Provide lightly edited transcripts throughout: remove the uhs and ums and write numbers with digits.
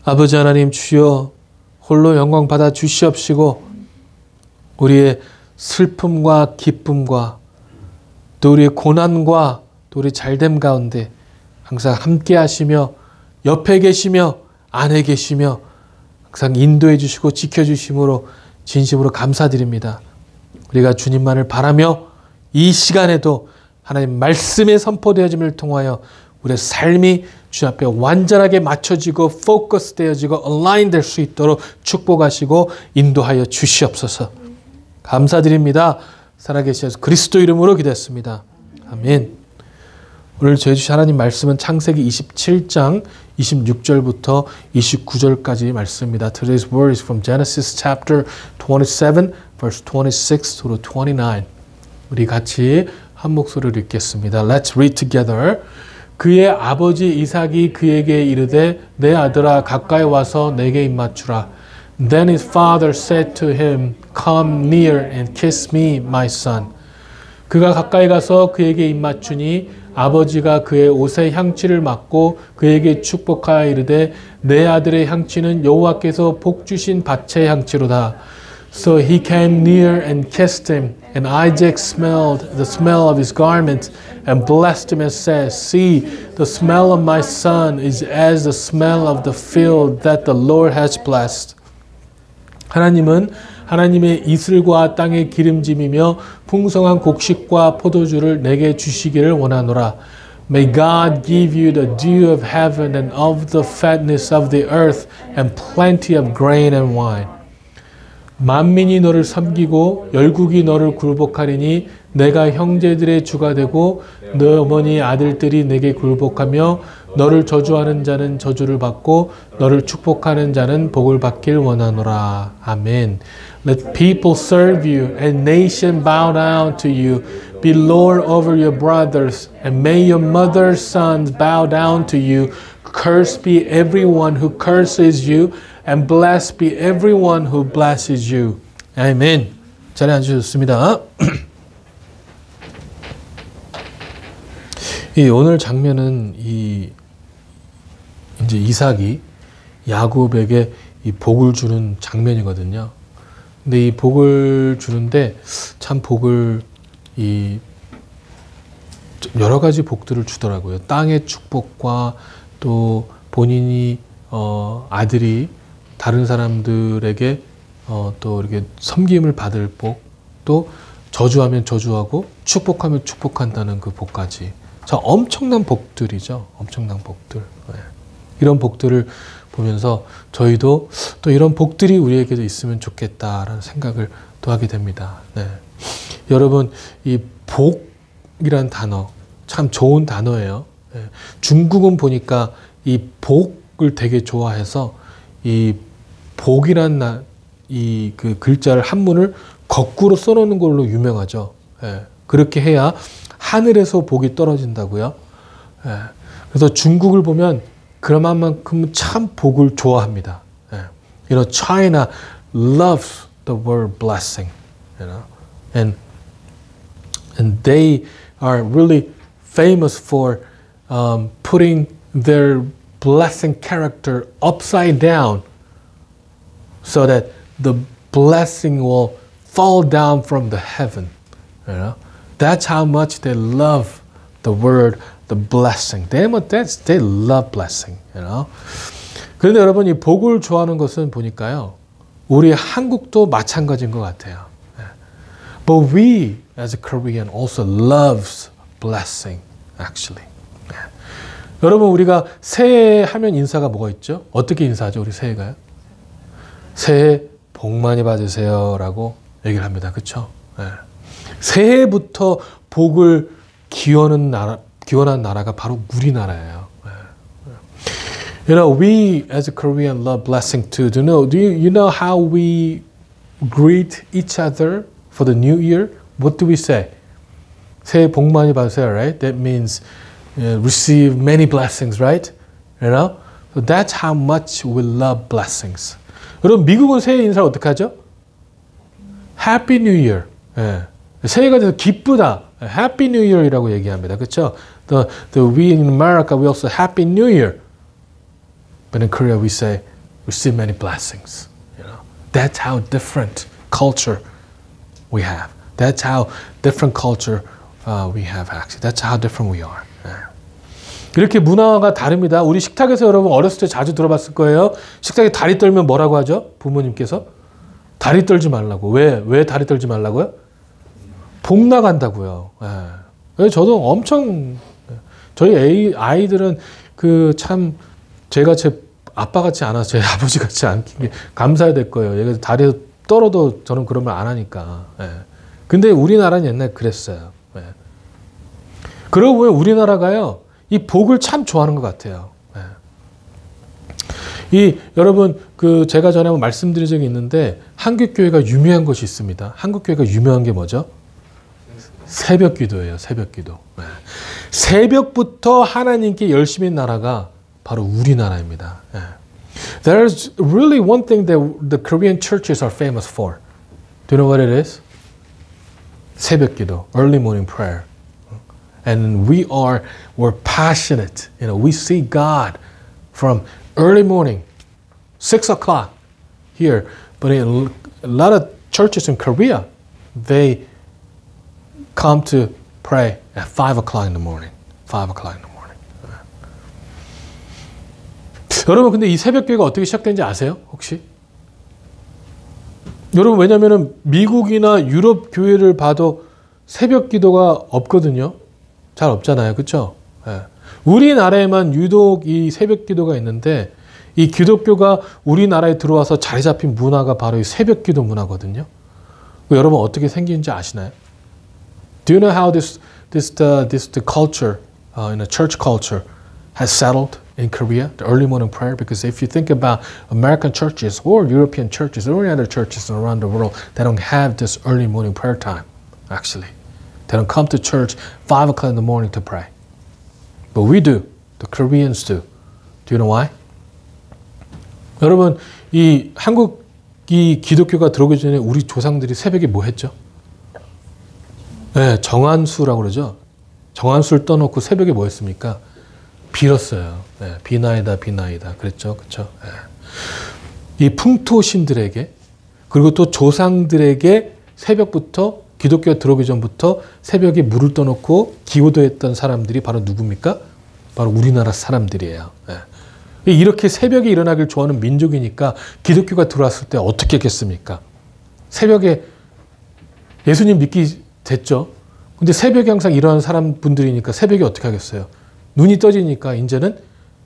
아버지 하나님 주여 홀로 영광 받아 주시옵시고 우리의 슬픔과 기쁨과 또 우리의 고난과 또 우리 잘됨 가운데 항상 함께 하시며 옆에 계시며 안에 계시며 항상 인도해 주시고 지켜주심으로 진심으로 감사드립니다. 우리가 주님만을 바라며 이 시간에도 하나님 말씀의 선포되어짐을 통하여 우리의 삶이 주 앞에 완전하게 맞춰지고 포커스 되어지고 얼라인 될 수 있도록 축복하시고 인도하여 주시옵소서. 감사드립니다. 살아계신 예수 그리스도 이름으로 기도했습니다. 아멘. 오늘 저희 주신 하나님 말씀은 창세기 27장 26절부터 29절까지 말씀입니다. Today's word is from Genesis chapter 27 verse 26 through 29. 우리 같이 한 목소리로 읽겠습니다. Let's read together. 그의 아버지 이삭이 그에게 이르되 내 아들아 가까이 와서 내게 입맞추라. Then his father said to him, Come near and kiss me, my son. 그가 가까이 가서 그에게 입맞추니 아버지가 그의 옷에 향취를 맡고 그에게 축복하여 이르되 내 아들의 향취는 여호와께서 복 주신 밭의 향취로다. So he came near and kissed him, and Isaac smelled the smell of his garment and blessed him and said, See, the smell of my son is as the smell of the field that the Lord has blessed. 하나님은 하나님의 이슬과 땅의 기름짐이며 풍성한 곡식과 포도주를 내게 주시기를 원하노라. May God give you the dew of heaven and of the fatness of the earth and plenty of grain and wine. 만민이 너를 섬기고 열국이 너를 굴복하리니 내가 형제들의 주가 되고 너 어머니 아들들이 내게 굴복하며 너를 저주하는 자는 저주를 받고 너를 축복하는 자는 복을 받길 원하노라. 아멘. Let people serve you and nation bow down to you. Be Lord over your brothers and may your mother's sons bow down to you. Cursed be everyone who curses you and blessed be everyone who blesses you. 아멘. 자리에 앉으셨습니다. 오늘 장면은 이제 이삭이 야곱에게 이 복을 주는 장면이거든요. 근데 이 복을 주는데 참 복을 여러 가지 복들을 주더라고요. 땅의 축복과 또 본인이 아들이 다른 사람들에게 또 이렇게 섬김을 받을 복, 또 저주하면 저주하고 축복하면 축복한다는 그 복까지. 자, 엄청난 복들이죠. 엄청난 복들. 네. 이런 복들을 보면서 저희도 또 이런 복들이 우리에게도 있으면 좋겠다라는 생각을 또 하게 됩니다. 네. 여러분, 이 복이란 단어 참 좋은 단어예요. 네. 중국은 보니까 이 복을 되게 좋아해서 이 복이란 이 그 글자를 한문을 거꾸로 써놓는 걸로 유명하죠. 네. 그렇게 해야 하늘에서 복이 떨어진다고요. 예. 그래서 중국을 보면 그만큼 참 복을 좋아합니다. 예. You know, China loves the word blessing, you know, and they are really famous for putting their blessing character upside down, so that the blessing will fall down from the heaven, you know. That's how much they love the word, the blessing. They love blessing, you know. 그런데 여러분, 이 복을 좋아하는 것은 보니까요, 우리 한국도 마찬가지인 것 같아요. But we, as a Korean, also loves blessing, actually. 여러분, 우리가 새해 하면 인사가 뭐가 있죠? 어떻게 인사하죠, 우리 새해가요? 새해 복 많이 받으세요라고 얘기를 합니다. 그렇죠? 새해부터 복을 기원한 나라가 바로 우리나라예요. You know, we as a Korean love blessing too. Do you know how we greet each other for the new year? What do we say? 새해 복 많이 받으세요, right? That means receive many blessings, right? You know? So that's how much we love blessings. 여러분, 미국은 새해 인사를 어떻게 하죠? Happy New Year. 예. 새해가 돼서 기쁘다. Happy New Year이라고 얘기합니다. 그렇죠? We in America we also Happy New Year. But in Korea we say receive many blessings. You know, that's how different culture we have. That's how different culture we have actually. That's how different we are. 이렇게 문화가 다릅니다. 우리 식탁에서 여러분 어렸을 때 자주 들어봤을 거예요. 식탁에 다리 떨면 뭐라고 하죠? 부모님께서 다리 떨지 말라고. 왜 다리 떨지 말라고요? 복 나간다고요. 예. 저도 엄청 저희 아이들은 그 참 제가 제 아빠 같지 않아서 제 아버지 같지 않긴 게 감사해야 될 거예요. 얘가 다리에서 떨어도 저는 그런 말 안 하니까. 예. 근데 우리나라는 옛날에 그랬어요. 예. 그러고 보면 우리나라가요. 이 복을 참 좋아하는 것 같아요. 이 여러분 그 제가 전에 한번 말씀드린 적이 있는데 한국 교회가 유명한 것이 있습니다. 한국 교회가 유명한 게 뭐죠? 새벽 기도예요. 새벽 기도. 새벽부터 하나님께 열심히 나라가 바로 우리나라입니다. There's really one thing that the Korean churches are famous for. Do you know what it is? 새벽 기도, early morning prayer. And we're passionate. You know, we see God from early morning, 6 o'clock here. But in a lot of churches in Korea, they come to pray at 5 o'clock in the morning. 5 o'clock in the morning. 여러분, 근데 이 새벽기도가 어떻게 시작된지 아세요? 혹시? 여러분, 왜냐면은 미국이나 유럽 교회를 봐도 새벽 기도가 없거든요. 잘 없잖아요. 그렇죠? 예. 우리나라에만 유독 이 새벽 기도가 있는데 이 기독교가 우리나라에 들어와서 자리 잡힌 문화가 바로 이 새벽 기도 문화거든요. 여러분 어떻게 생긴지 아시나요? Do you know how this culture in a church culture has settled in Korea, the early morning prayer? Because if you think about American churches or European churches or any other churches around the world, they don't have this early morning prayer time, actually. They don't come to church 5 o'clock in the morning to pray. But we do. The Koreans do. Do you know why? 여러분, 이 한국 이 기독교가 들어오기 전에 우리 조상들이 새벽에 뭐 했죠? 네, 정안수라고 그러죠. 정안수를 떠놓고 새벽에 뭐 했습니까? 빌었어요. 네, 비나이다, 비나이다. 그랬죠. 그렇죠? 네. 이 풍토신들에게 그리고 또 조상들에게 새벽부터 기독교가 들어오기 전부터 새벽에 물을 떠놓고 기도했던 사람들이 바로 누굽니까? 바로 우리나라 사람들이에요. 네. 이렇게 새벽에 일어나길 좋아하는 민족이니까 기독교가 들어왔을 때 어떻게 했겠습니까? 새벽에 예수님 믿기 됐죠. 근데 새벽에 항상 일어나는 사람분들이니까 새벽에 어떻게 하겠어요? 눈이 떠지니까 이제는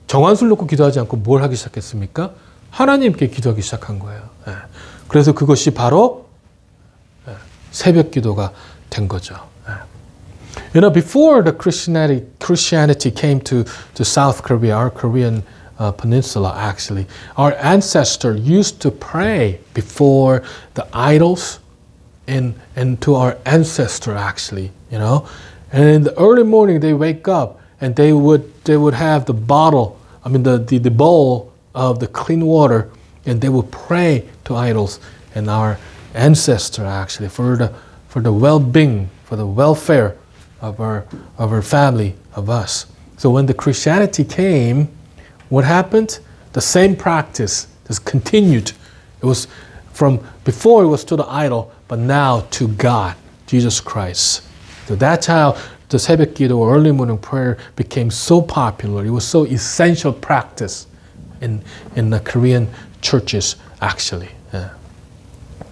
정한술 놓고 기도하지 않고 뭘 하기 시작했습니까? 하나님께 기도하기 시작한 거예요. 네. 그래서 그것이 바로 새벽 기도가 된 거죠. You know, before the Christianity came to South Korea, our Korean peninsula actually, our ancestors used to pray before the idols and to our ancestor actually, you know. And in the early morning they wake up and they would have the bottle, I mean the bowl of the clean water, and they would pray to idols and our ancestor actually for the well-being, for the welfare of our family, of us. So when the Christianity came, what happened? The same practice just continued. It was from before it was to the idol, but now to God, Jesus Christ. So that's how the 새벽 기도 or early morning prayer became so popular. It was so essential practice in the Korean churches actually. Yeah.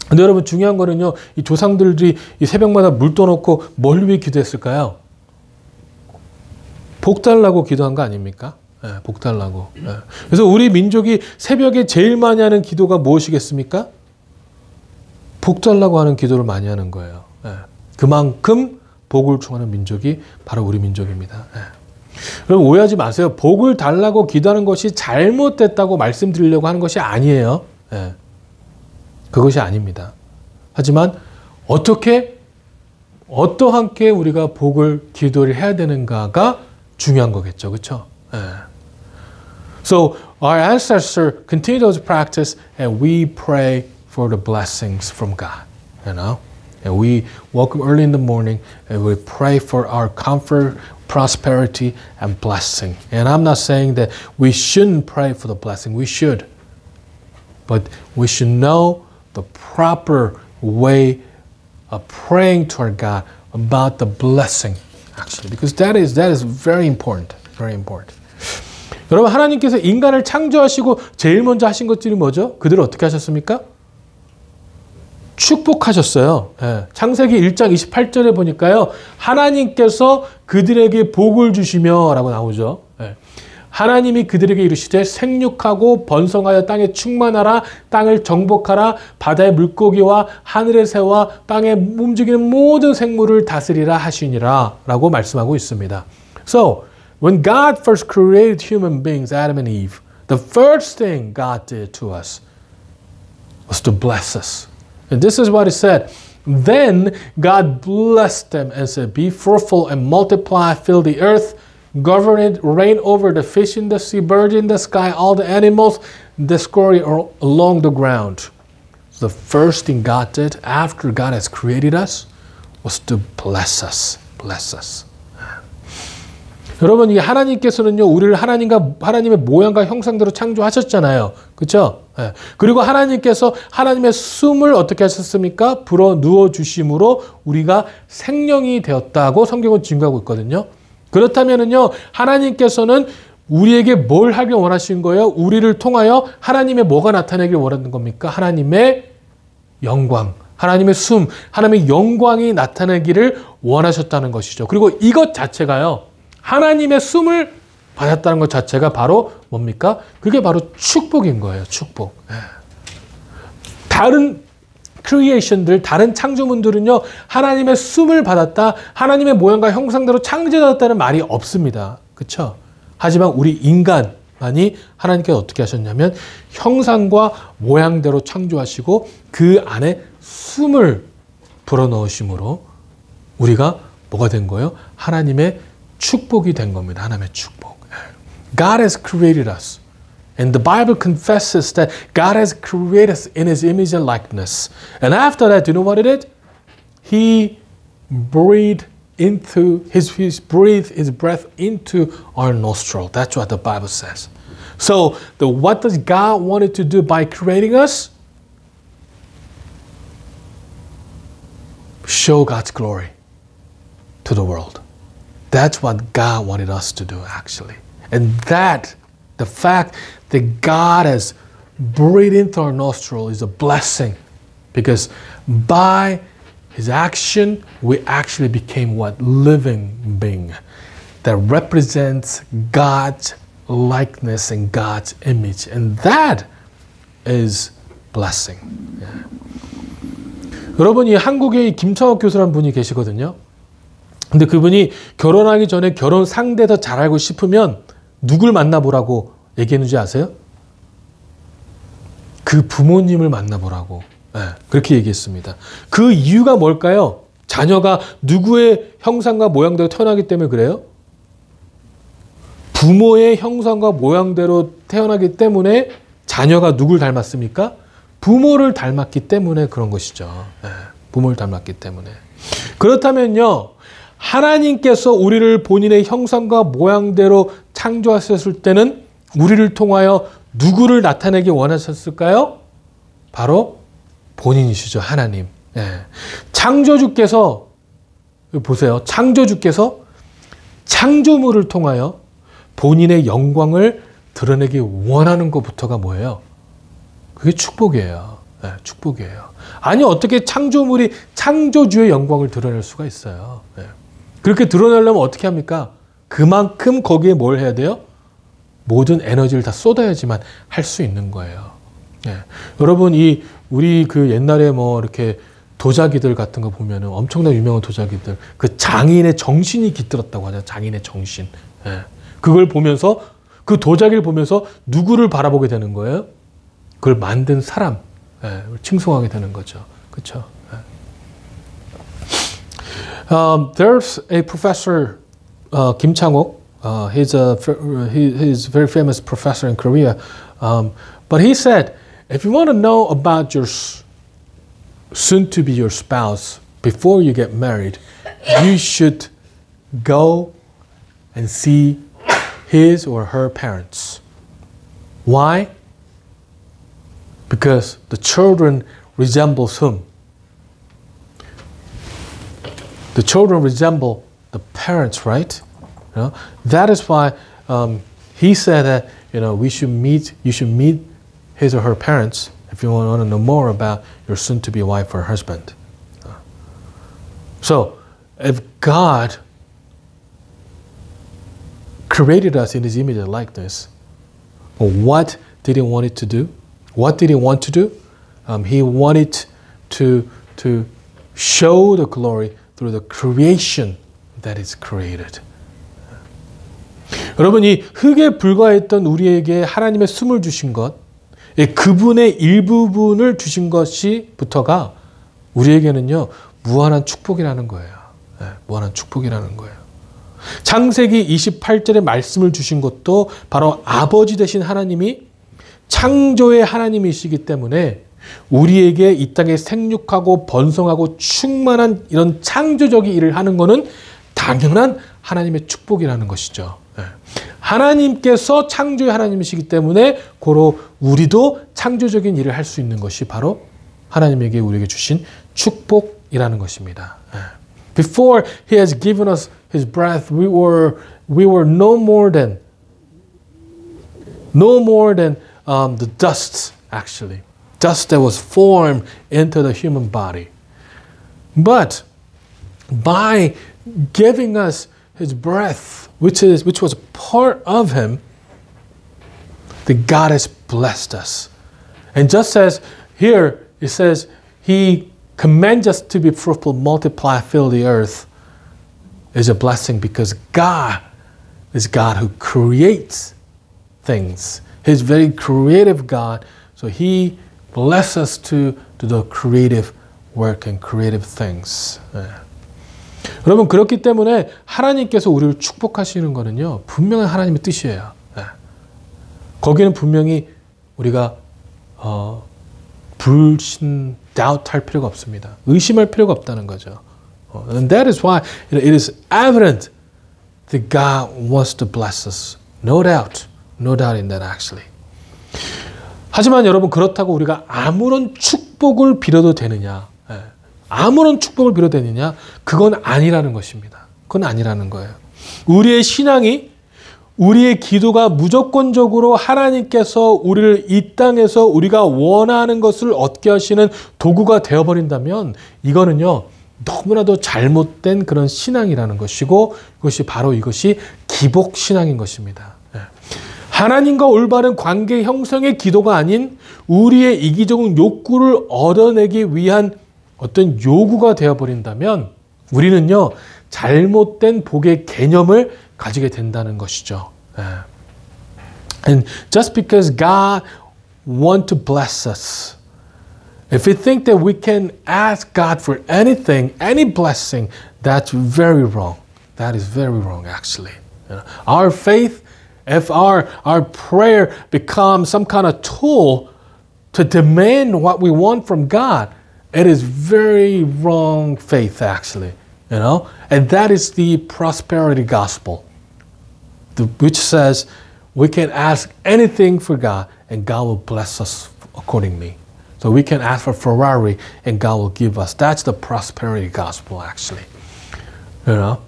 근데 여러분 중요한 거는요, 이 조상들이 이 새벽마다 물 떠놓고 뭘 위해 기도했을까요? 복 달라고 기도한 거 아닙니까? 네, 복 달라고. 네. 그래서 우리 민족이 새벽에 제일 많이 하는 기도가 무엇이겠습니까? 복 달라고 하는 기도를 많이 하는 거예요. 네. 그만큼 복을 청하는 민족이 바로 우리 민족입니다. 네. 여러분 오해하지 마세요. 복을 달라고 기도하는 것이 잘못됐다고 말씀드리려고 하는 것이 아니에요. 네. 그것이 아닙니다. 하지만 어떠하게 우리가 복을 기도를 해야 되는가가 중요한 거겠죠. 그렇죠? So our ancestors continue those practice and we pray for the blessings from God, you know? And we wake up early in the morning and we pray for our comfort, prosperity, and blessing. And I'm not saying that we shouldn't pray for the blessing. We should. but we should know the proper way of praying to our God about the blessing, actually, because that is very important, very important. 여러분, 하나님께서 인간을 창조하시고 제일 먼저 하신 것들이 뭐죠? 그들을 어떻게 하셨습니까? 축복하셨어요. 예. 창세기 1장 28절에 보니까요, 하나님께서 그들에게 복을 주시며 라고 나오죠. 예. 하나님이 그들에게 이르시되 생육하고 번성하여 땅에 충만하라, 땅을 정복하라, 바다의 물고기와 하늘의 새와 땅에 움직이는 모든 생물을 다스리라 하시니라 라고 말씀하고 있습니다. So, when God first created human beings, Adam and Eve, the first thing God did to us was to bless us. And this is what it said. Then God blessed them and said, be fruitful and multiply, fill the earth, govern it, reign over the fish in the sea, birds in the sky, all the animals that scurry along the ground. So the first thing God did after God has created us was to bless us. Bless us. 여러분, 이 하나님께서는요, 우리를 하나님의 모양과 형상대로 창조하셨잖아요. 그렇죠? 예. 그리고 하나님께서 하나님의 숨을 어떻게 하셨습니까? 불어 누워 주심으로 우리가 생명이 되었다고 성경은 증거하고 있거든요. 그렇다면은요, 하나님께서는 우리에게 뭘 하길 원하신 거예요? 우리를 통하여 하나님의 뭐가 나타나길 원하는 겁니까? 하나님의 영광, 하나님의 숨, 하나님의 영광이 나타나기를 원하셨다는 것이죠. 그리고 이것 자체가요, 하나님의 숨을 받았다는 것 자체가 바로 뭡니까? 그게 바로 축복인 거예요. 축복. 다른 크리에이션들, 다른 창조물들은요, 하나님의 숨을 받았다, 하나님의 모양과 형상대로 창조되었다는 말이 없습니다. 그렇죠? 하지만 우리 인간만이 하나님께서 어떻게 하셨냐면 형상과 모양대로 창조하시고 그 안에 숨을 불어넣으심으로 우리가 뭐가 된 거예요? 하나님의 축복이 된 겁니다. 하나님의 축복. God has created us. And the Bible confesses that God has created us in His image and likeness. And after that, do you know what it did? He breathed His breath into our nostril. That's what the Bible says. So, what does God wanted to do by creating us? Show God's glory to the world. That's what God wanted us to do, actually. And the fact that God has breathed into our nostril is a blessing, because by His action, we actually became what? Living being that represents God's likeness and God's image. And that is blessing. Yeah. 여러분, 이 한국에 김창옥 교수라는 분이 계시거든요. 근데 그분이 결혼하기 전에 결혼 상대 더 잘 알고 싶으면 누굴 만나보라고 얘기했는지 아세요? 그 부모님을 만나보라고. 네, 그렇게 얘기했습니다. 그 이유가 뭘까요? 자녀가 누구의 형상과 모양대로 태어나기 때문에 그래요? 부모의 형상과 모양대로 태어나기 때문에 자녀가 누굴 닮았습니까? 부모를 닮았기 때문에 그런 것이죠. 네, 부모를 닮았기 때문에. 그렇다면요, 하나님께서 우리를 본인의 형상과 모양대로 창조하셨을 때는 우리를 통하여 누구를 나타내기 원하셨을까요? 바로 본인이시죠. 하나님. 네. 창조주께서, 보세요. 창조주께서 창조물을 통하여 본인의 영광을 드러내기 원하는 것부터가 뭐예요? 그게 축복이에요. 네, 축복이에요. 아니, 어떻게 창조물이 창조주의 영광을 드러낼 수가 있어요? 네. 그렇게 드러내려면 어떻게 합니까? 그만큼 거기에 뭘 해야 돼요? 모든 에너지를 다 쏟아야지만 할 수 있는 거예요. 네. 여러분, 우리 그 옛날에 뭐 이렇게 도자기들 같은 거 보면은 엄청나게 유명한 도자기들, 그 장인의 정신이 깃들었다고 하잖아요. 장인의 정신. 네. 그걸 보면서, 그 도자기를 보면서 누구를 바라보게 되는 거예요? 그걸 만든 사람, 네. 칭송하게 되는 거죠. 그렇죠? 네. There's a professor, Kim Chang-ok. He's a very famous professor in Korea. But he said, if you want to know about your soon-to-be your spouse before you get married, you should go and see his or her parents. Why? Because the children resembles whom? The children resemble the parents, right? You know? That is why he said that you should meet his or her parents if you want to know more about your soon-to-be wife or husband. So, if God created us in His image and likeness, what did He want it to do? What did He want to do? He wanted to show the glory through the creation that is created. 여러분, 이 흙에 불과했던 우리에게 하나님의 숨을 주신 것, 그분의 일부분을 주신 것이부터가 우리에게는요 무한한 축복이라는 거예요. 무한한 축복이라는 거예요. 창세기 28절에 말씀을 주신 것도 바로 아버지 되신 하나님이 창조의 하나님이시기 때문에 우리에게 이 땅에 생육하고 번성하고 충만한 이런 창조적인 일을 하는 것은 당연한 하나님의 축복이라는 것이죠. 하나님께서 창조의 하나님이시기 때문에 고로 우리도 창조적인 일을 할 수 있는 것이 바로 하나님에게 우리에게 주신 축복이라는 것입니다. Before He has given us His breath, we were no more than the dust, actually. Dust that was formed into the human body. But by giving us His breath, which was part of Him, that God has blessed us. And just as here it says, He commands us to be fruitful, multiply, fill the earth, is a blessing because God is God who creates things. He's very creative God, so He blesses us to do the creative work and creative things. 여러분, 그렇기 때문에 하나님께서 우리를 축복하시는 거는요 분명한 하나님의 뜻이에요. 거기는 분명히 우리가 doubt할 필요가 없습니다. 의심할 필요가 없다는 거죠. And that is why it is evident that God wants to bless us. No doubt in that actually. 하지만 여러분, 그렇다고 우리가 아무런 축복을 빌어도 되느냐? 아무런 축복을 빌어도 되느냐? 그건 아니라는 것입니다. 그건 아니라는 거예요. 우리의 신앙이, 우리의 기도가 무조건적으로 하나님께서 우리를 이 땅에서 우리가 원하는 것을 얻게 하시는 도구가 되어버린다면 이거는요 너무나도 잘못된 그런 신앙이라는 것이고, 이것이 기복신앙인 것입니다. 하나님과 올바른 관계 형성의 기도가 아닌 우리의 이기적인 욕구를 얻어내기 위한 어떤 요구가 되어버린다면 우리는요 잘못된 복의 개념을 가지게 된다는 것이죠. And just because God wants to bless us, if we think that we can ask God for anything, any blessing, that's very wrong. That is very wrong, actually. Our faith, if our prayer becomes some kind of tool to demand what we want from God, it is very wrong faith, actually. And that is the prosperity gospel, which says we can ask anything for God and God will bless us accordingly. So we can ask for Ferrari and God will give us. That's the prosperity gospel, actually. And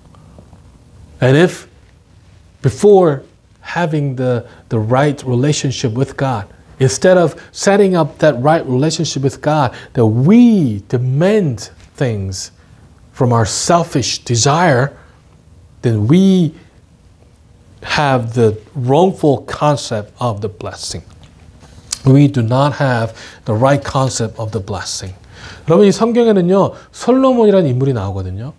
if before having the right relationship with God, instead of setting up that right relationship with God, that we demand things from our selfish desire, then we have the wrongful concept of the blessing. We do not have the right concept of the blessing. 여러분, 이 성경에는요 솔로몬이라는 인물이 나오거든요.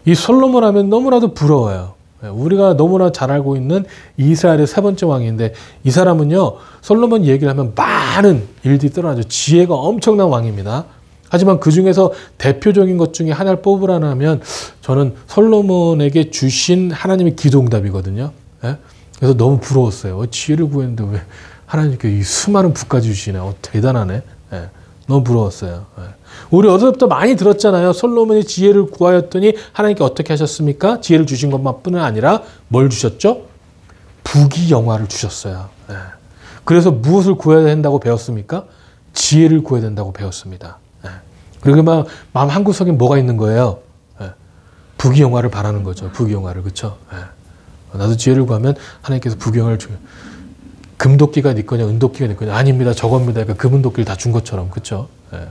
이 솔로몬 하면 너무나도 부러워요. 우리가 너무나 잘 알고 있는 이스라엘의 세 번째 왕인데, 이 사람은요 솔로몬 얘기를 하면 많은 일들이 드러나죠. 지혜가 엄청난 왕입니다. 하지만 그 중에서 대표적인 것 중에 하나를 뽑으라 하면 저는 솔로몬에게 주신 하나님의 기도응답이거든요. 그래서 너무 부러웠어요. 지혜를 구했는데 왜 하나님께 이 수많은 부까지 주시네. 대단하네. 너무 부러웠어요. 우리 어제부터 많이 들었잖아요. 솔로몬이 지혜를 구하였더니 하나님께 어떻게 하셨습니까? 지혜를 주신 것만뿐은 아니라 뭘 주셨죠? 부귀영화를 주셨어요. 그래서 무엇을 구해야 된다고 배웠습니까? 지혜를 구해야 된다고 배웠습니다. 예. 그리고 막 마음 한구석에 뭐가 있는 거예요? 예. 부귀영화를 바라는 거죠. 부귀영화를. 그렇죠? 예. 나도 지혜를 구하면 하나님께서 부귀영화를 주면 금도끼가 네 거냐 은도끼가 네 거냐 아닙니다. 저겁니다. 그러니까 금은도끼를 다 준 것처럼. 그렇죠? 예.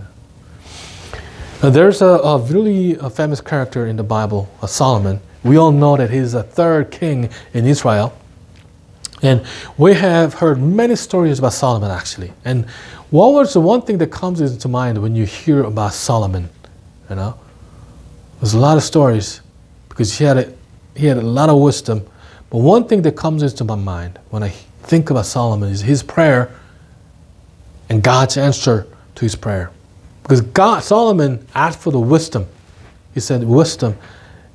There's a really famous character in the Bible, Solomon. We all know that he's the third king in Israel. And we have heard many stories about Solomon actually. And what was the one thing that comes into mind when you hear about Solomon? You know, there's a lot of stories because he had a lot of wisdom. But one thing that comes into my mind when I think about Solomon is his prayer and God's answer to his prayer. Because Solomon asked for the wisdom. He said wisdom.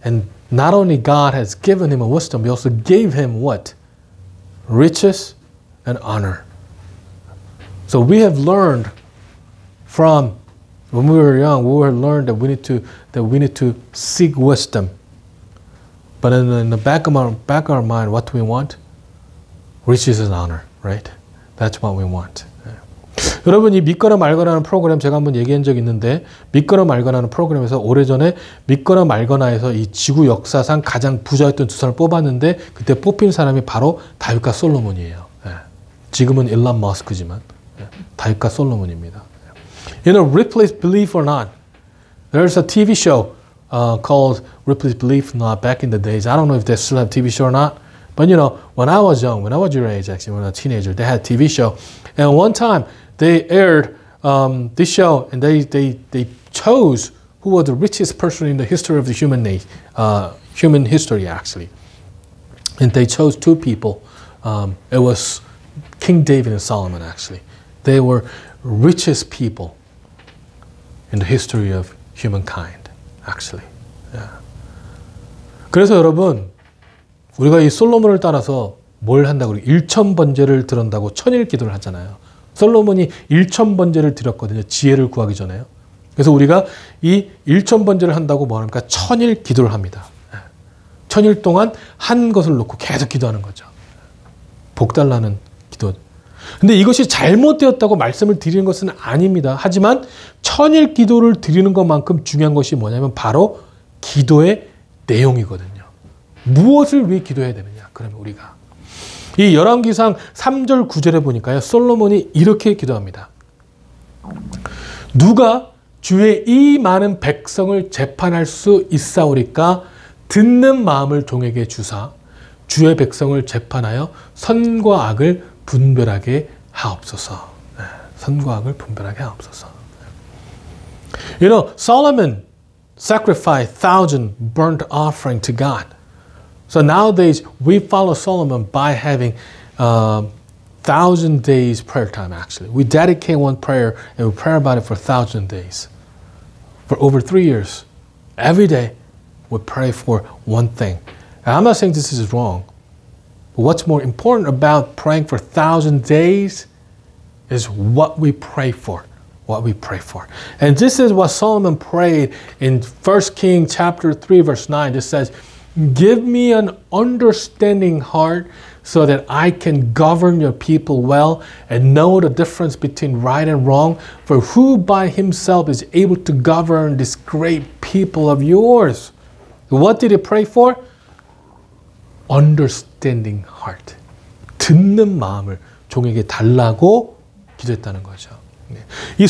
And not only God has given him a wisdom, he also gave him what? Riches and honor. So we have learned from when we were young, we learned that we need to seek wisdom. But in the back of our mind, what do we want? Riches and honor, right? That's what we want. 여러분 이 믿거나 말거나라는 프로그램 제가 한번 얘기한 적이 있는데 믿거나 말거나라는 프로그램에서 오래전에 믿거나 말거나에서 이 지구 역사상 가장 부자였던 두 사람을 뽑았는데 그때 뽑힌 사람이 바로 다윗과 솔로몬이에요. 지금은 일론 머스크지만 다윗과 솔로몬입니다. You know, Ripley's Believe or Not. There's a TV show called Ripley's Believe or Not back in the days. I don't know if they still have TV show or not. But you know, when I was young, when I was your age actually, when I was a teenager, they had a TV show. And one time they aired this show and they chose who was the richest person in the history of the human history actually. And they chose two people. It was King David and Solomon actually. They were richest people in the history of humankind actually. Yeah. 그래서 여러분 우리가 이 솔로몬을 따라서 뭘 한다고 그래요? 1000번제를 드린다고 천일 기도를 하잖아요. 솔로몬이 1000번제를 드렸거든요. 지혜를 구하기 전에요. 그래서 우리가 이 1000번제를 한다고 뭐 합니까? 천일 기도를 합니다. 천일 동안 한 것을 놓고 계속 기도하는 거죠. 복 달라는 기도. 근데 이것이 잘못되었다고 말씀을 드리는 것은 아닙니다. 하지만 천일 기도를 드리는 것만큼 중요한 것이 뭐냐면 바로 기도의 내용이거든요. 무엇을 위해 기도해야 되느냐? 그러면 우리가 이 열왕기상 3절 9절에 보니까요. 솔로몬이 이렇게 기도합니다. 누가 주의 이 많은 백성을 재판할 수 있사오리까 듣는 마음을 종에게 주사 주의 백성을 재판하여 선과 악을 분별하게 하옵소서. 선과 악을 분별하게 하옵소서. You know, Solomon sacrificed 1,000 burnt offering to God. So nowadays, we follow Solomon by having 1,000 days prayer time, actually. We dedicate one prayer and we pray about it for 1,000 days. For over 3 years, every day, we pray for one thing. And I'm not saying this is wrong, but what's more important about praying for 1,000 days is what we pray for. What we pray for. And this is what Solomon prayed in 1 Kings chapter 3, verse 9. It says, give me an understanding heart so that I can govern your people well and know the difference between right and wrong. For who by himself is able to govern this great people of yours? What did he pray for? Understanding heart. 듣는 마음을 종에게 달라고 기도했다는 거죠.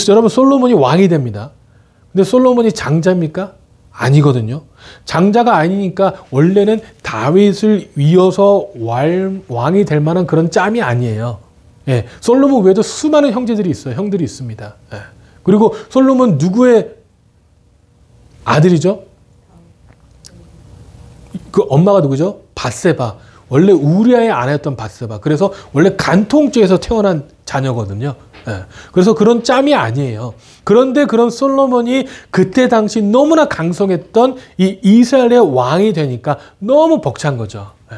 여러분 솔로몬이 왕이 됩니다. 근데 솔로몬이 장자입니까? 아니거든요. 장자가 아니니까 원래는 다윗을 이어서 왕이 될 만한 그런 짬이 아니에요. 예, 솔로몬 외에도 수많은 형제들이 있어요. 형들이 있습니다. 예. 그리고 솔로몬 누구의 아들이죠? 그 엄마가 누구죠? 밧세바. 원래 우리아의 아내였던 밧세바. 그래서 원래 간통죄에서 태어난 자녀거든요. 예. 그래서 그런 짬이 아니에요. 그런데 그런 솔로몬이 그때 당시 너무나 강성했던 이 이스라엘의 왕이 되니까 너무 벅찬 거죠. 예.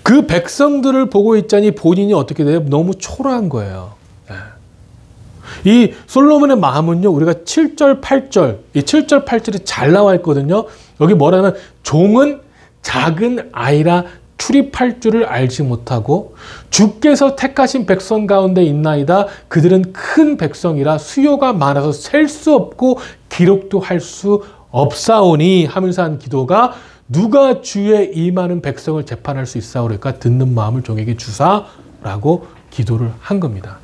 그 백성들을 보고 있자니 본인이 어떻게 돼요? 너무 초라한 거예요. 예. 이 솔로몬의 마음은요, 우리가 7절, 8절, 이 7절, 8절이 잘 나와 있거든요. 여기 뭐라면 종은 작은 아이라 출입할 줄을 알지 못하고 주께서 택하신 백성 가운데 있나이다. 그들은 큰 백성이라 수요가 많아서 셀 수 없고 기록도 할 수 없사오니 하면서 한 기도가 누가 주의 이 많은 백성을 재판할 수 있사오리까 듣는 마음을 종에게 주사라고 기도를 한 겁니다.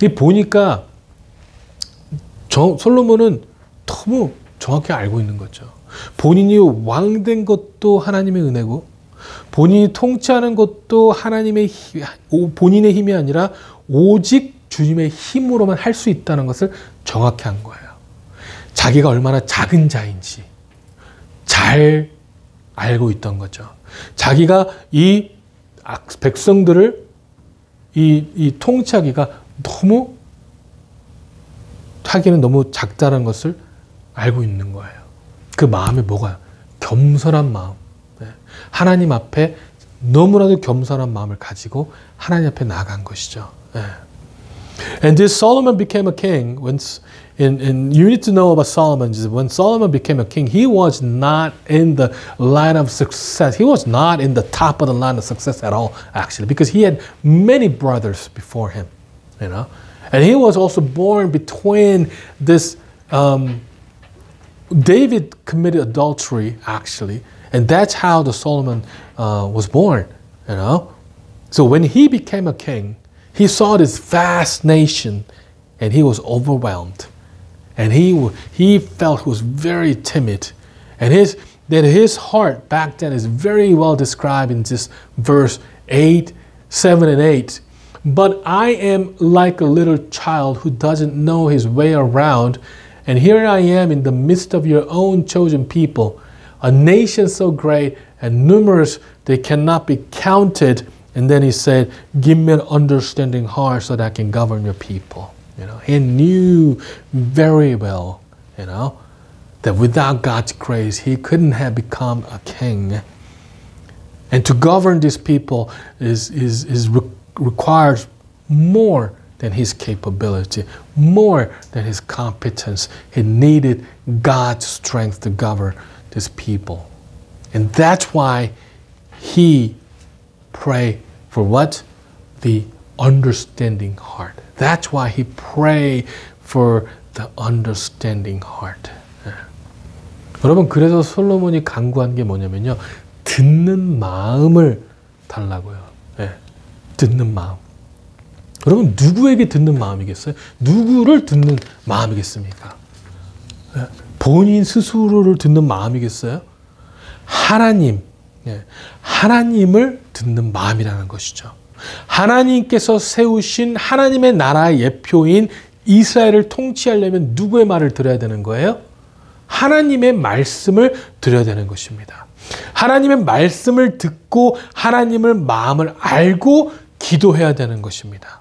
이 보니까 솔로몬은 너무 정확히 알고 있는 거죠. 본인이 왕된 것도 하나님의 은혜고 본인이 통치하는 것도 본인의 힘이 아니라 오직 주님의 힘으로만 할 수 있다는 것을 정확히 한 거예요. 자기가 얼마나 작은 자인지 잘 알고 있던 거죠. 자기가 이 백성들을 이 통치하기가 하기는 너무 작다는 것을 알고 있는 거예요. 그 마음이 뭐가? 겸손한 마음. 하나님 앞에 너무나도 겸손한 마음을 가지고 하나님 앞에 나간 것이죠. And this Solomon became a king. And you need to know about Solomon. When Solomon became a king, he was not in the line of success. He was not in the top of the line of success at all, actually, because he had many brothers before him, you know. And he was also born between this. David committed adultery, actually, and that's how the Solomon was born, you know. So when he became a king, he saw this vast nation, and he was overwhelmed, and he felt he was very timid, and his heart back then is very well described in this verse 7 and 8. But I am like a little child who doesn't know his way around. And here I am in the midst of your own chosen people, a nation so great and numerous they cannot be counted. And then he said, give me an understanding heart so that I can govern your people. You know, he knew very well, you know, that without God's grace, he couldn't have become a king. And to govern these people requires more than his capability, more than his competence. He needed God's strength to govern these people. And that's why he prayed for what? The understanding heart. That's why he prayed for the understanding heart. 여러분, 그래서 솔로몬이 간구한 게 뭐냐면요. 듣는 마음을 달라고요. 듣는 마음. 여러분, 누구에게 듣는 마음이겠어요? 누구를 듣는 마음이겠습니까? 본인 스스로를 듣는 마음이겠어요? 하나님을 듣는 마음이라는 것이죠. 하나님께서 세우신 하나님의 나라의 예표인 이스라엘을 통치하려면 누구의 말을 들어야 되는 거예요? 하나님의 말씀을 들어야 되는 것입니다. 하나님의 말씀을 듣고 하나님을 마음을 알고 기도해야 되는 것입니다.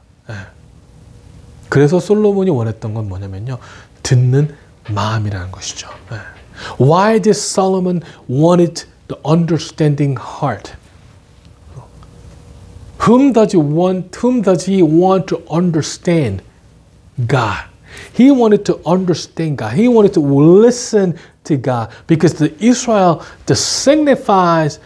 그래서 솔로몬이 원했던 건 뭐냐면요. 듣는 마음이라는 것이죠. Why did Solomon wanted the understanding heart? Whom does he want to understand? God. He wanted to understand God. He wanted to listen to God because Israel signifies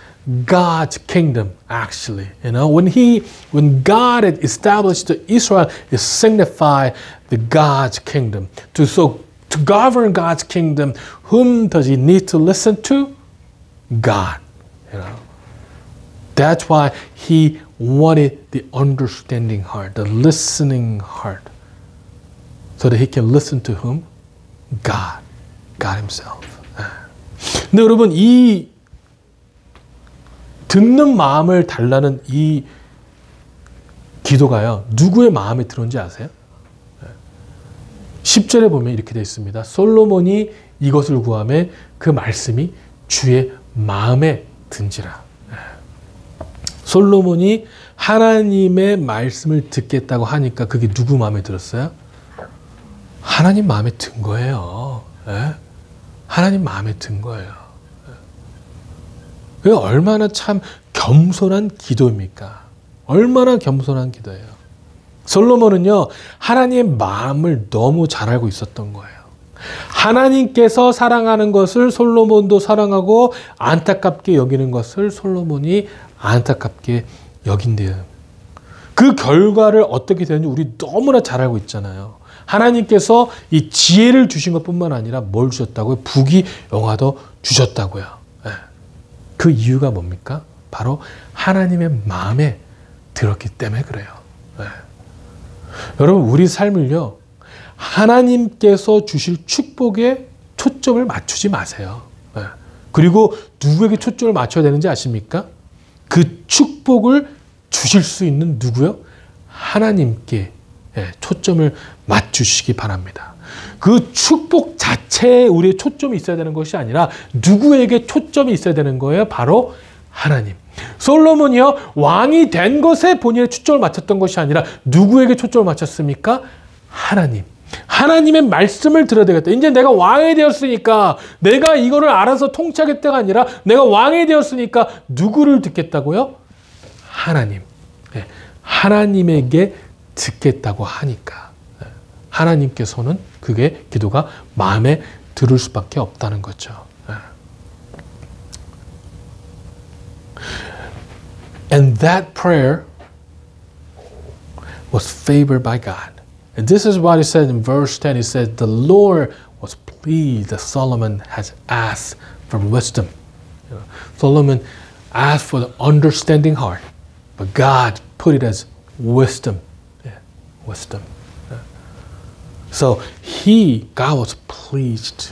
God's kingdom, actually. You know, when God had established Israel, it signified the God's kingdom. To govern God's kingdom, whom does he need to listen to? God. You know. That's why he wanted the understanding heart, the listening heart. So that he can listen to whom? God. God himself. 근데 여러분, 이 듣는 마음을 달라는 이 기도가요. 누구의 마음에 들었는지 아세요? 10절에 보면 이렇게 되어 있습니다. 솔로몬이 이것을 구하매 그 말씀이 주의 마음에 든지라. 솔로몬이 하나님의 말씀을 듣겠다고 하니까 그게 누구 마음에 들었어요? 하나님 마음에 든 거예요. 하나님 마음에 든 거예요. 얼마나 참 겸손한 기도입니까? 얼마나 겸손한 기도예요. 솔로몬은요, 하나님의 마음을 너무 잘 알고 있었던 거예요. 하나님께서 사랑하는 것을 솔로몬도 사랑하고 안타깝게 여기는 것을 솔로몬이 안타깝게 여긴대요. 그 결과를 어떻게 되는지 우리 너무나 잘 알고 있잖아요. 하나님께서 이 지혜를 주신 것뿐만 아니라 뭘 주셨다고요? 부귀영화도 주셨다고요. 그 이유가 뭡니까? 바로 하나님의 마음에 들었기 때문에 그래요. 여러분, 우리 삶을요, 하나님께서 주실 축복에 초점을 맞추지 마세요. 그리고 누구에게 초점을 맞춰야 되는지 아십니까? 그 축복을 주실 수 있는 누구요? 하나님께 초점을 맞추시기 바랍니다. 그 축복 자체에 우리의 초점이 있어야 되는 것이 아니라 누구에게 초점이 있어야 되는 거예요? 바로 하나님. 솔로몬이요, 왕이 된 것에 본인의 초점을 맞췄던 것이 아니라 누구에게 초점을 맞췄습니까? 하나님. 하나님의 말씀을 들어야 되겠다. 이제 내가 왕이 되었으니까 내가 이거를 알아서 통치하겠다가 아니라 내가 왕이 되었으니까 누구를 듣겠다고요? 하나님. 하나님에게 듣겠다고 하니까 하나님께서는 그게 기도가 마음에 들을 수밖에 없다는 거죠. And that prayer was favored by God. And this is what it said in verse 10. It says, the Lord was pleased that Solomon has asked for wisdom. Solomon asked for the understanding heart, but God put it as wisdom. Wisdom. So God was pleased.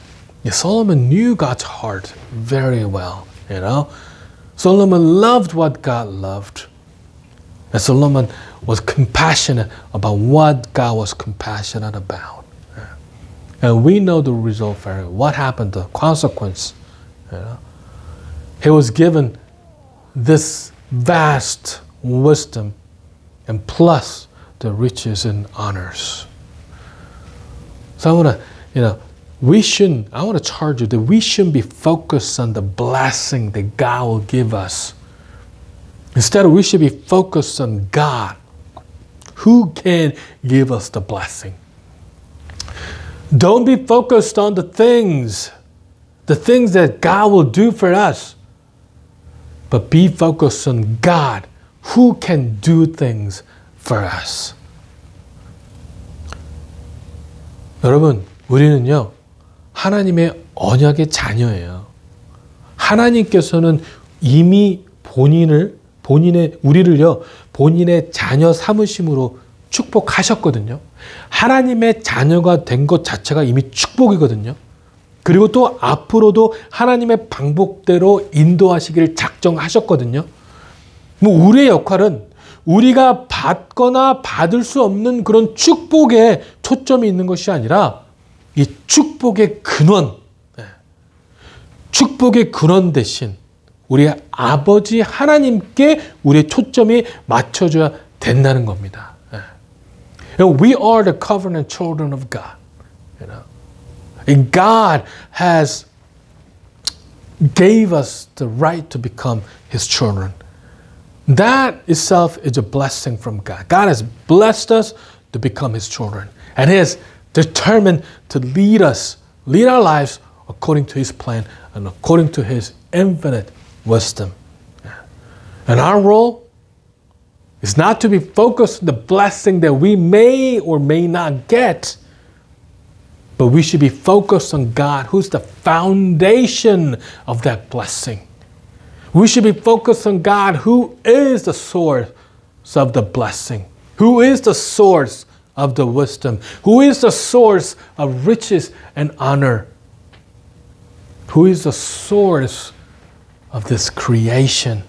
Solomon knew God's heart very well, Solomon loved what God loved. And Solomon was compassionate about what God was compassionate about. And we know the result very well. What happened, the consequence. He was given this vast wisdom and plus the riches and honors. So I want to, I want to charge you that we shouldn't be focused on the blessing that God will give us. Instead, we should be focused on God, who can give us the blessing. Don't be focused on the things that God will do for us, but be focused on God, who can do things for us. 여러분, 우리는요, 하나님의 언약의 자녀예요. 하나님께서는 이미 우리를요, 본인의 자녀 삼으심으로 축복하셨거든요. 하나님의 자녀가 된 것 자체가 이미 축복이거든요. 그리고 또 앞으로도 하나님의 방법대로 인도하시기를 작정하셨거든요. 우리의 역할은 우리가 받거나 받을 수 없는 그런 축복에 초점이 있는 것이 아니라 이 축복의 근원 대신 우리의 아버지 하나님께 우리의 초점이 맞춰져야 된다는 겁니다. We are the covenant children of God. And God has gave us the right to become His children. That itself is a blessing from God. God has blessed us to become His children. And He is determined to lead our lives according to His plan and according to His infinite wisdom. And our role is not to be focused on the blessing that we may or may not get, but we should be focused on God, who's the foundation of that blessing. We should be focused on God, who is the source of the blessing, who is the source of the wisdom, who is the source of riches and honor, who is the source of this creation.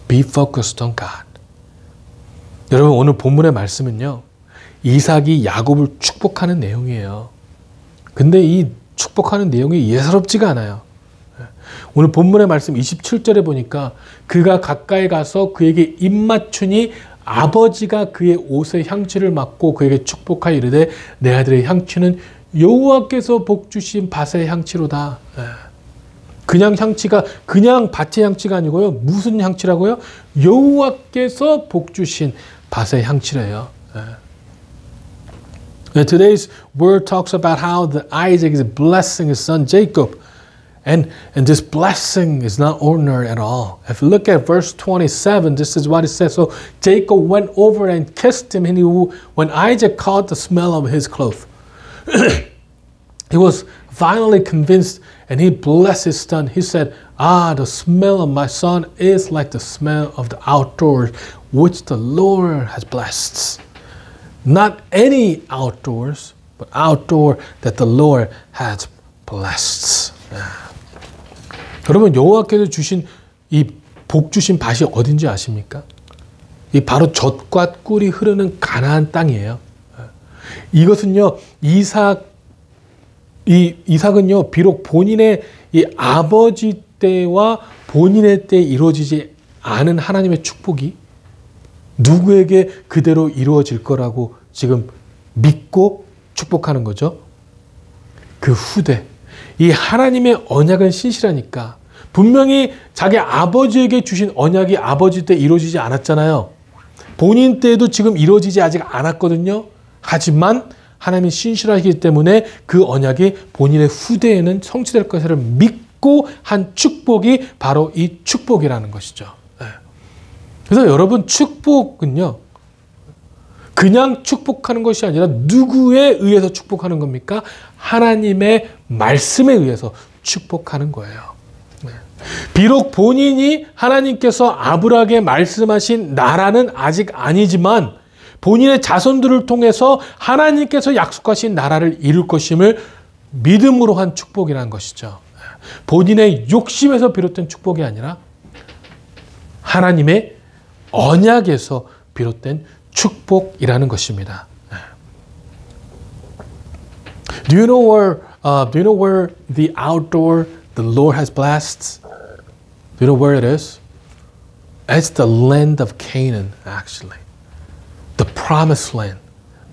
Be focused on God. 여러분, 오늘 본문의 말씀은요, 이삭이 야곱을 축복하는 내용이에요. 근데 이 축복하는 내용이 예사롭지가 않아요. 오늘 본문의 말씀 27절에 보니까 그가 가까이 가서 그에게 입맞추니 아버지가 그의 옷에 향취를 맡고 그에게 축복하여 이르되 내 아들의 향취는 여호와께서 복 주신 밭의 향취로다. 그냥 향취가 그냥 밭의 향취가 아니고요. 무슨 향취라고요? 여호와께서 복 주신 밭의 향취래요. And today's word talks about how the Isaac is blessing his son Jacob. And this blessing is not ordinary at all. If you look at verse 27, this is what it says. So Jacob went over and kissed him. And when Isaac caught the smell of his clothes, he was finally convinced and he blessed his son. He said, the smell of my son is like the smell of the outdoors, which the Lord has blessed. Not any outdoors, but outdoor that the Lord has blessed. 여러분, 여호와께서 주신 이 복 주신 밭이 어딘지 아십니까? 이 바로 젖과 꿀이 흐르는 가나안 땅이에요. 이것은요, 이삭은요, 비록 본인의 이 아버지 때와 본인의 때에 이루어지지 않은 하나님의 축복이 누구에게 그대로 이루어질 거라고 지금 믿고 축복하는 거죠. 그 후대. 이 하나님의 언약은 신실하니까 분명히 자기 아버지에게 주신 언약이 아버지 때 이루어지지 않았잖아요. 본인 때에도 지금 이루어지지 아직 않았거든요. 하지만 하나님이 신실하시기 때문에 그 언약이 본인의 후대에는 성취될 것을 믿고 한 축복이 바로 이 축복이라는 것이죠. 그래서 여러분, 축복은요, 그냥 축복하는 것이 아니라 누구에 의해서 축복하는 겁니까? 하나님의 말씀에 의해서 축복하는 거예요. 비록 본인이 하나님께서 아브라함에게 말씀하신 나라는 아직 아니지만 본인의 자손들을 통해서 하나님께서 약속하신 나라를 이룰 것임을 믿음으로 한 축복이라는 것이죠. 본인의 욕심에서 비롯된 축복이 아니라 하나님의 언약에서 비롯된 축복이라는 것입니다. Do you know where the outdoor the Lord has blessed? Do you know where it is? It's the land of Canaan, actually. The promised land.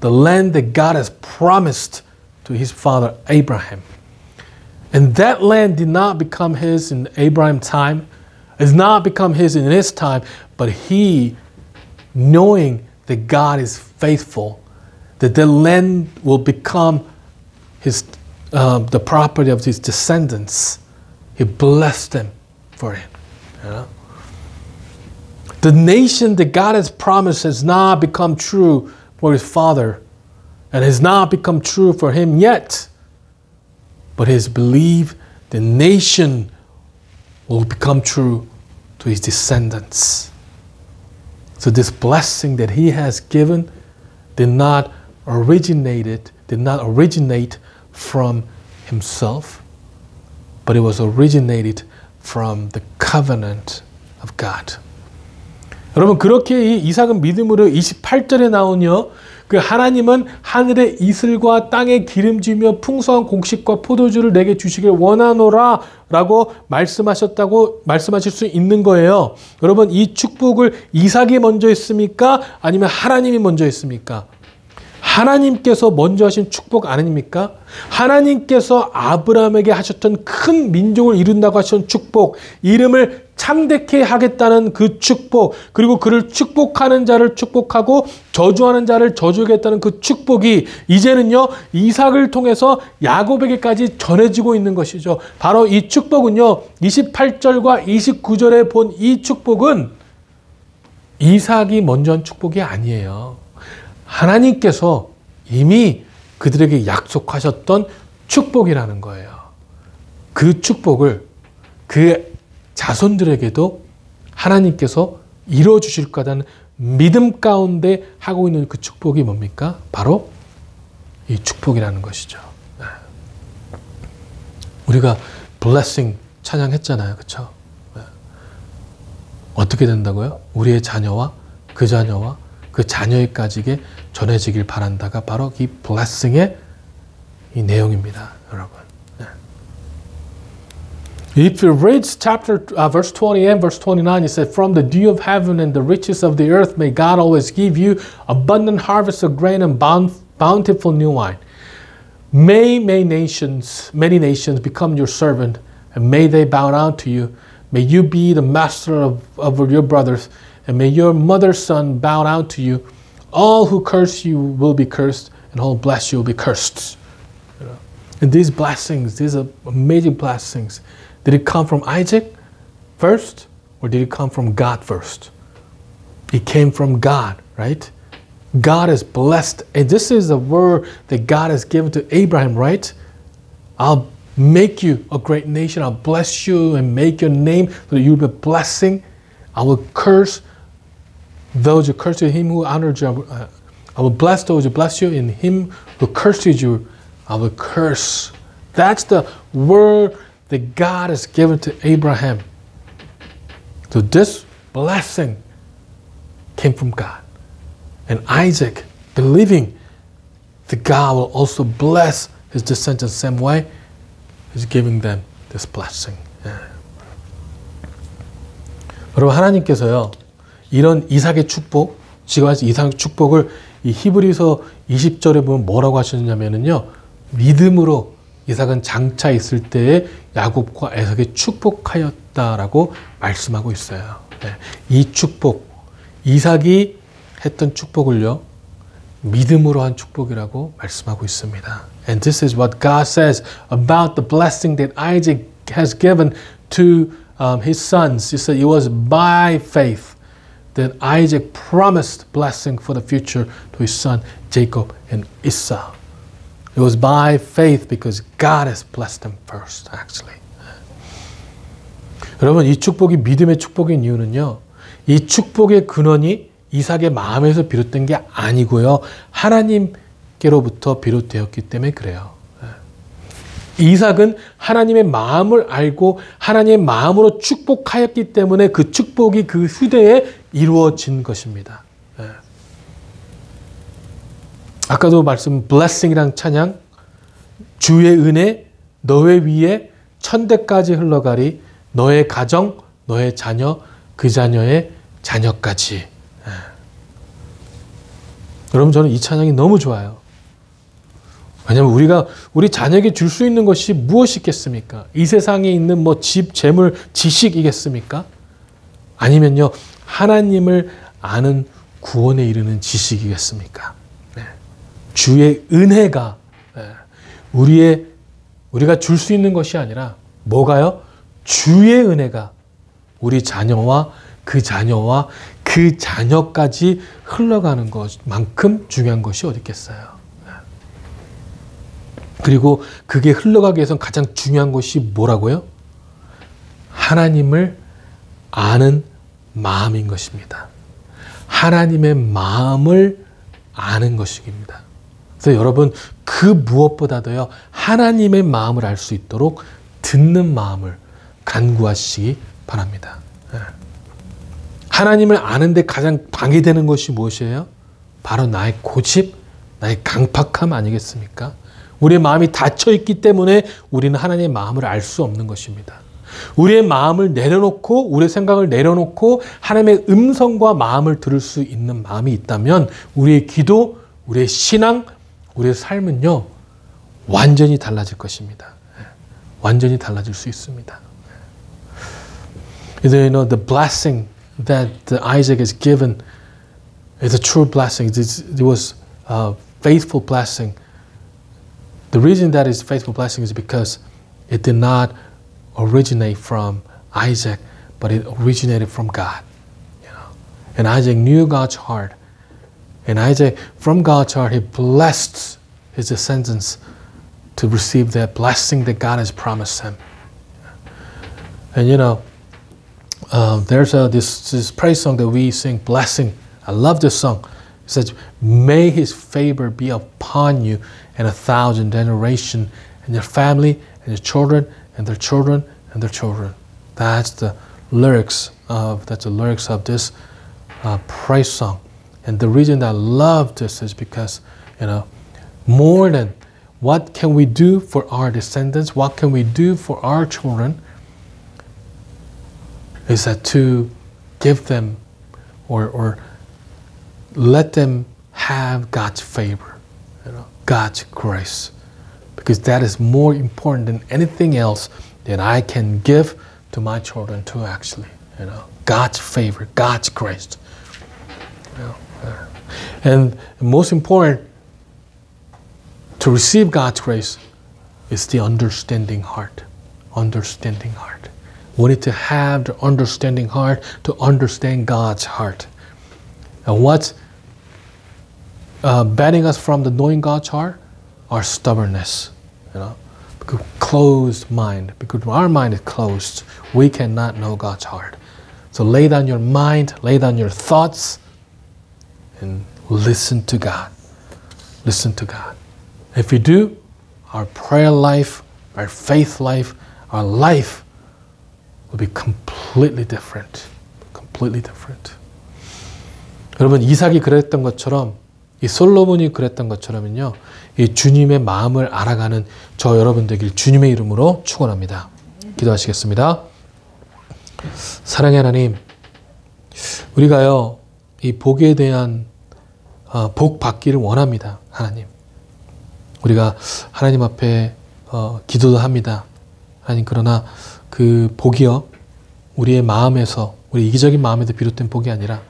The land that God has promised to his father Abraham. And that land did not become his in Abraham's time. It's not become his in his time, but he, knowing that God is faithful, that the land will become his, the property of his descendants. He blessed them for it. You know? The nation that God has promised has not become true for his father, and has not become true for him yet. But he has believed the nation will become true to his descendants. So this blessing that he has given did not originate from himself, but it was originated from the covenant of God. 여러분, 그렇게 이 이삭은 믿음으로 28절에 나오냐, 그 하나님은 하늘의 이슬과 땅의 기름지며 풍성한 곡식과 포도주를 내게 주시길 원하노라 라고 말씀하실 수 있는 거예요. 여러분, 이 축복을 이삭이 먼저 했습니까? 아니면 하나님이 먼저 했습니까? 하나님께서 먼저 하신 축복 아닙니까? 하나님께서 아브라함에게 하셨던 큰 민족을 이룬다고 하셨던 축복, 이름을 창대케 하겠다는 그 축복, 그리고 그를 축복하는 자를 축복하고 저주하는 자를 저주하겠다는 그 축복이 이제는요, 이삭을 통해서 야곱에게까지 전해지고 있는 것이죠. 바로 이 축복은요, 28절과 29절에 본 이 축복은 이삭이 먼저 한 축복이 아니에요. 하나님께서 이미 그들에게 약속하셨던 축복이라는 거예요. 그 축복을 그 자손들에게도 하나님께서 이루어 주실 거라는 믿음 가운데 하고 있는 그 축복이 뭡니까? 바로 이 축복이라는 것이죠. 우리가 blessing 찬양했잖아요. 그렇죠? 어떻게 된다고요? 우리의 자녀와 그 자녀에게 전해지길 바란다가 바로 이 blessing의 이 내용입니다, 여러분. If you read verse 20 and verse 29, it said, "From the dew of heaven and the riches of the earth, may God always give you abundant harvest of grain and bountiful new wine. May many nations become your servant, and may they bow down to you. May you be the master of your brothers, and may your mother's son bow down to you. All who curse you will be cursed, and who will bless you will be cursed. You know? And these blessings, these are amazing blessings. Did it come from Isaac first, or did it come from God first? It came from God, right? God is blessed. And this is the word that God has given to Abraham, right? I'll make you a great nation. I'll bless you and make your name so that you'll be a blessing. I will curse those who curse you, him who honored you. I will bless those who bless you, and him who curses you, I will curse. That's the word that God has given to Abraham. So this blessing came from God. And Isaac, believing that God will also bless his descendants the same way, is giving them this blessing. 여러분, 하나님께서요, 이런 이삭의 축복, 지금 말씀 이삭의 축복을 이 히브리서 20절에 보면 뭐라고 하셨냐면요, 믿음으로 이삭은 장차 있을 때에 야곱과 에삭에 축복하였다라고 말씀하고 있어요. 이 축복, 이삭이 했던 축복을요, 믿음으로 한 축복이라고 말씀하고 있습니다. And this is what God says about the blessing that Isaac has given to his sons. He said it was by faith that Isaac promised blessing for the future to his son Jacob and Esau. It was by faith because God has blessed them first, actually. 여러분, 이 축복이 믿음의 축복인 이유는요, 이 축복의 근원이 이삭의 마음에서 비롯된 게 아니고요, 하나님께로부터 비롯되었기 때문에 그래요. 이삭은 하나님의 마음을 알고 하나님의 마음으로 축복하였기 때문에 그 축복이 그 후대에 이루어진 것입니다. 아까도 말씀 blessing이랑 찬양, 주의 은혜 너의 위에 천대까지 흘러가리, 너의 가정, 너의 자녀, 그 자녀의 자녀까지. 여러분, 저는 이 찬양이 너무 좋아요. 왜냐하면 우리가 우리 자녀에게 줄 수 있는 것이 무엇이겠습니까? 이 세상에 있는 뭐 집, 재물, 지식이겠습니까? 아니면요, 하나님을 아는 구원에 이르는 지식이겠습니까? 네. 주의 은혜가 우리가 줄 수 있는 것이 아니라 뭐가요? 주의 은혜가 우리 자녀와 그 자녀까지 흘러가는 것만큼 중요한 것이 어디 있겠어요? 그리고 그게 흘러가기 위해서는 가장 중요한 것이 뭐라고요? 하나님을 아는 마음인 것입니다. 하나님의 마음을 아는 것입니다. 그래서 여러분, 그 무엇보다도요, 하나님의 마음을 알 수 있도록 듣는 마음을 간구하시기 바랍니다. 하나님을 아는데 가장 방해되는 것이 무엇이에요? 바로 나의 고집, 나의 강팍함 아니겠습니까? 우리의 마음이 닫혀있기 때문에 우리는 하나님의 마음을 알 수 없는 것입니다. 우리의 마음을 내려놓고, 우리의 생각을 내려놓고 하나님의 음성과 마음을 들을 수 있는 마음이 있다면 우리의 기도, 우리의 신앙, 우리의 삶은요, 완전히 달라질 것입니다. 완전히 달라질 수 있습니다. You know, the blessing that Isaac is given is a true blessing. It was a faithful blessing. The reason that it's a faithful blessing is because it did not originate from Isaac, but it originated from God. You know? And Isaac knew God's heart. And Isaac, from God's heart, he blessed his descendants to receive that blessing that God has promised him. And you know, there's this praise song that we sing, Blessing. I love this song. It says, may his favor be upon you and 1,000 generations, and your family, and your children, and their children, and their children. That's the lyrics of this praise song. And the reason that I love this is because, you know, more than what can we do for our descendants, what can we do for our children, is that to give them or let them have God's favor, you know, God's grace, because that is more important than anything else that I can give to my children too, actually, you know, God's favor, God's grace. You know, and most important, To receive God's grace is the understanding heart. Understanding heart. We need to have the understanding heart to understand God's heart. And what's banning us from the knowing God's heart? Our stubbornness. Because closed mind. Because our mind is closed, we cannot know God's heart. So lay down your mind, lay down your thoughts, and listen to God. Listen to God. If we do, our prayer life, our faith life, our life will be completely different. Completely different. 여러분, 이삭이 그랬던 것처럼, 이 솔로몬이 그랬던 것처럼요, 이 주님의 마음을 알아가는 저 여러분 되길 주님의 이름으로 축원합니다. 기도하시겠습니다. 사랑의 하나님, 우리가요, 이 복에 대한 복 받기를 원합니다. 하나님. 우리가 하나님 앞에 기도도 합니다. 하나님, 그러나 그 복이요, 우리의 마음에서, 우리 이기적인 마음에서 비롯된 복이 아니라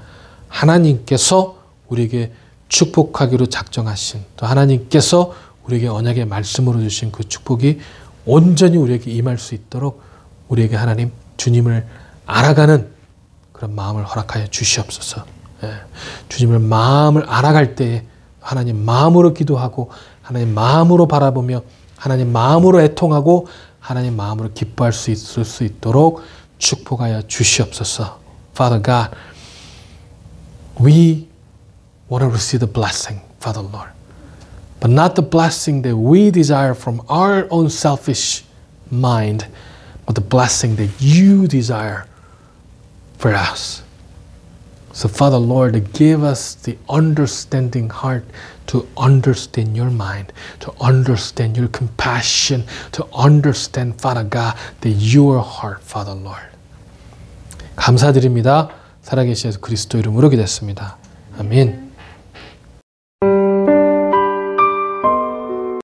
하나님께서 우리에게 축복하기로 작정하신, 또 하나님께서 우리에게 언약의 말씀으로 주신 그 축복이 온전히 우리에게 임할 수 있도록 우리에게 하나님, 주님을 알아가는 그런 마음을 허락하여 주시옵소서. 주님을 마음을 알아갈 때에 하나님 마음으로 기도하고 하나님 마음으로 바라보며 하나님 마음으로 애통하고 하나님 마음으로 기뻐할 수 있을 수 있도록 축복하여 주시옵소서. Father God, we want to receive the blessing, Father Lord, but not the blessing that we desire from our own selfish mind, but the blessing that you desire for us. So Father Lord, give us the understanding heart to understand your mind, to understand your compassion, to understand, Father God, that your heart, Father Lord. 감사드립니다. 살아계신 예수 그리스도 이름으로 기도했습니다. 아멘.